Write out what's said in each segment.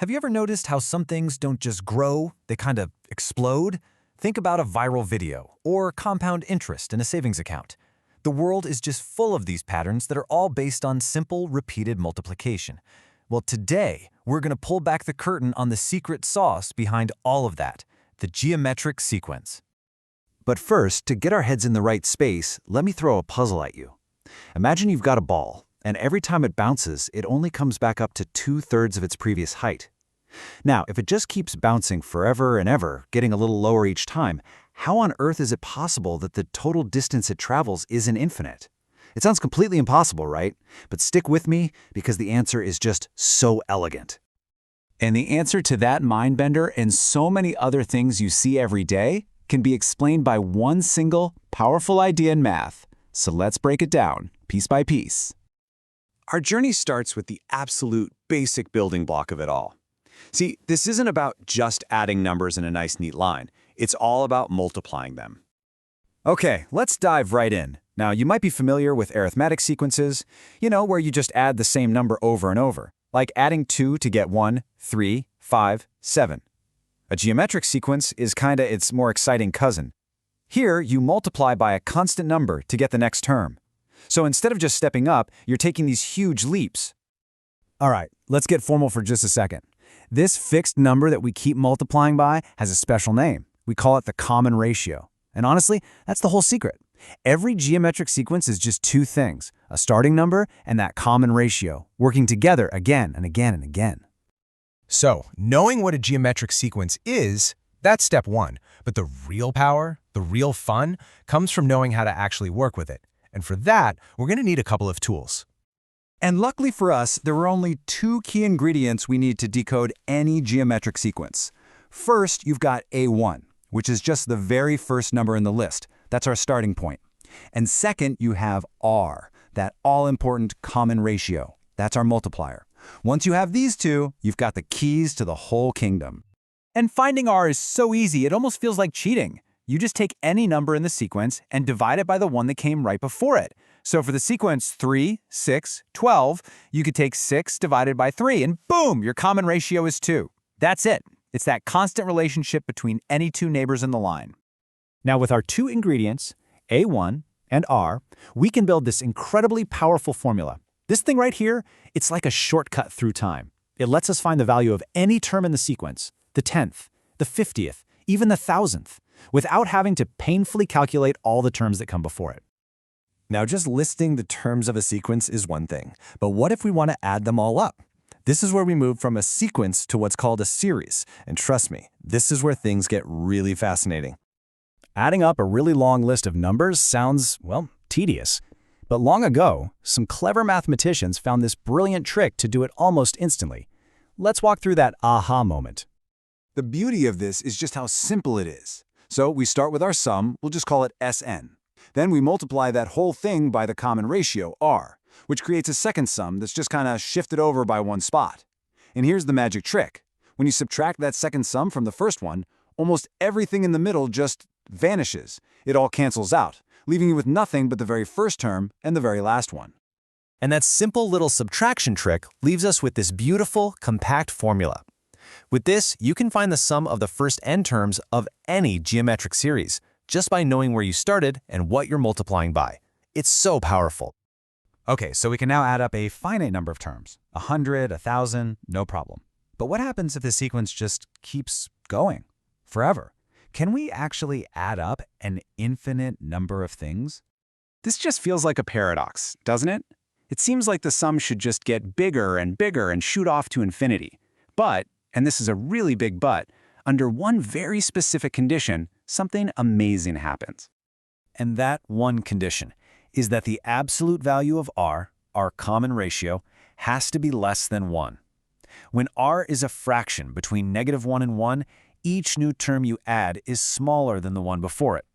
Have you ever noticed how some things don't just grow, they kind of explode? Think about a viral video or compound interest in a savings account. The world is just full of these patterns that are all based on simple, repeated multiplication. Well, today, we're going to pull back the curtain on the secret sauce behind all of that, the geometric sequence. But first, to get our heads in the right space, let me throw a puzzle at you. Imagine you've got a ball, and every time it bounces, it only comes back up to 2/3 of its previous height. Now, if it just keeps bouncing forever and ever, getting a little lower each time, how on earth is it possible that the total distance it travels isn't infinite? It sounds completely impossible, right? But stick with me, because the answer is just so elegant. And the answer to that mind bender and so many other things you see every day can be explained by one single, powerful idea in math. So let's break it down, piece by piece. Our journey starts with the absolute basic building block of it all. See, this isn't about just adding numbers in a nice, neat line. It's all about multiplying them. Okay, let's dive right in. Now, you might be familiar with arithmetic sequences, where you just add the same number over and over, like adding 2 to get 1, 3, 5, 7. A geometric sequence is kinda its more exciting cousin. Here, you multiply by a constant number to get the next term. So instead of just stepping up, you're taking these huge leaps. All right, let's get formal for just a second. This fixed number that we keep multiplying by has a special name. We call it the common ratio. And honestly, that's the whole secret. Every geometric sequence is just two things, a starting number and that common ratio, working together again and again and again. So, knowing what a geometric sequence is, that's step one. But the real power, the real fun, comes from knowing how to actually work with it. And for that, we're going to need a couple of tools. And luckily for us, there are only two key ingredients we need to decode any geometric sequence. First, you've got A1, which is just the very first number in the list. That's our starting point. And second, you have R, that all-important common ratio. That's our multiplier. Once you have these two, you've got the keys to the whole kingdom. And finding R is so easy, it almost feels like cheating. You just take any number in the sequence and divide it by the one that came right before it. So for the sequence 3, 6, 12, you could take 6 divided by 3, and boom, your common ratio is 2. That's it. It's that constant relationship between any two neighbors in the line. Now with our two ingredients, A1 and R, we can build this incredibly powerful formula. This thing right here, it's like a shortcut through time. It lets us find the value of any term in the sequence, the 10th, the 50th, even the 1000th, without having to painfully calculate all the terms that come before it. Now, just listing the terms of a sequence is one thing, but what if we want to add them all up? This is where we move from a sequence to what's called a series, and trust me, this is where things get really fascinating. Adding up a really long list of numbers sounds, well, tedious. But long ago, some clever mathematicians found this brilliant trick to do it almost instantly. Let's walk through that aha moment. The beauty of this is just how simple it is. So we start with our sum, we'll just call it Sn. Then we multiply that whole thing by the common ratio, R, which creates a second sum that's just kind of shifted over by one spot. And here's the magic trick. When you subtract that second sum from the first one, almost everything in the middle just vanishes. It all cancels out, leaving you with nothing but the very first term and the very last one. And that simple little subtraction trick leaves us with this beautiful, compact formula. With this, you can find the sum of the first n terms of any geometric series, just by knowing where you started and what you're multiplying by. It's so powerful. Okay, so we can now add up a finite number of terms, 100, 1,000, no problem. But what happens if the sequence just keeps going forever? Can we actually add up an infinite number of things? This just feels like a paradox, doesn't it? It seems like the sum should just get bigger and bigger and shoot off to infinity. But, and this is a really big but, under one very specific condition, something amazing happens. And that one condition is that the absolute value of R, our common ratio, has to be less than 1. When R is a fraction between -1 and 1, each new term you add is smaller than the one before it.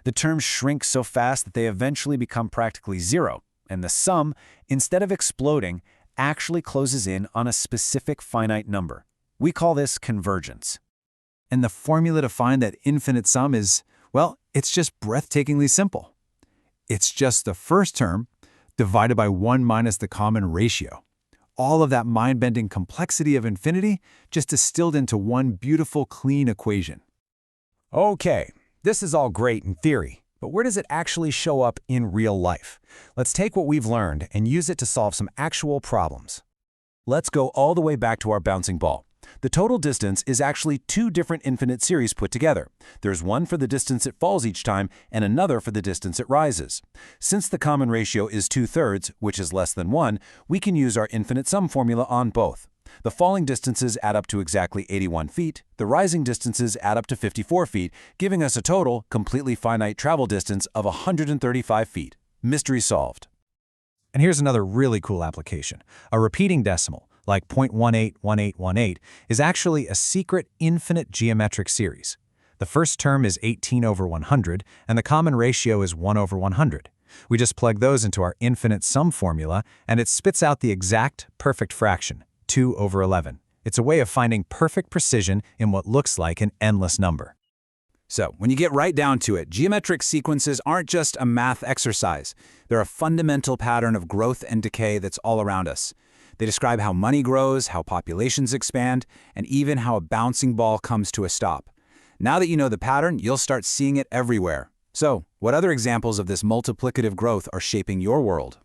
The terms shrink so fast that they eventually become practically zero, and the sum, instead of exploding, actually closes in on a specific finite number. We call this convergence. And the formula to find that infinite sum is, well, it's just breathtakingly simple. It's just the first term divided by 1 minus the common ratio. All of that mind-bending complexity of infinity just distilled into one beautiful, clean equation. Okay, this is all great in theory, but where does it actually show up in real life? Let's take what we've learned and use it to solve some actual problems. Let's go all the way back to our bouncing ball. The total distance is actually two different infinite series put together. There's one for the distance it falls each time and another for the distance it rises. Since the common ratio is 2/3, which is less than 1, we can use our infinite sum formula on both. The falling distances add up to exactly 81 feet, the rising distances add up to 54 feet, giving us a total, completely finite travel distance of 135 feet. Mystery solved. And here's another really cool application. A repeating decimal, like 0.181818, is actually a secret infinite geometric series. The first term is 18/100, and the common ratio is 1/100. We just plug those into our infinite sum formula, and it spits out the exact perfect fraction, 2/11. It's a way of finding perfect precision in what looks like an endless number. So, when you get right down to it, geometric sequences aren't just a math exercise. They're a fundamental pattern of growth and decay that's all around us. They describe how money grows, how populations expand, and even how a bouncing ball comes to a stop. Now that you know the pattern, you'll start seeing it everywhere. So, what other examples of this multiplicative growth are shaping your world?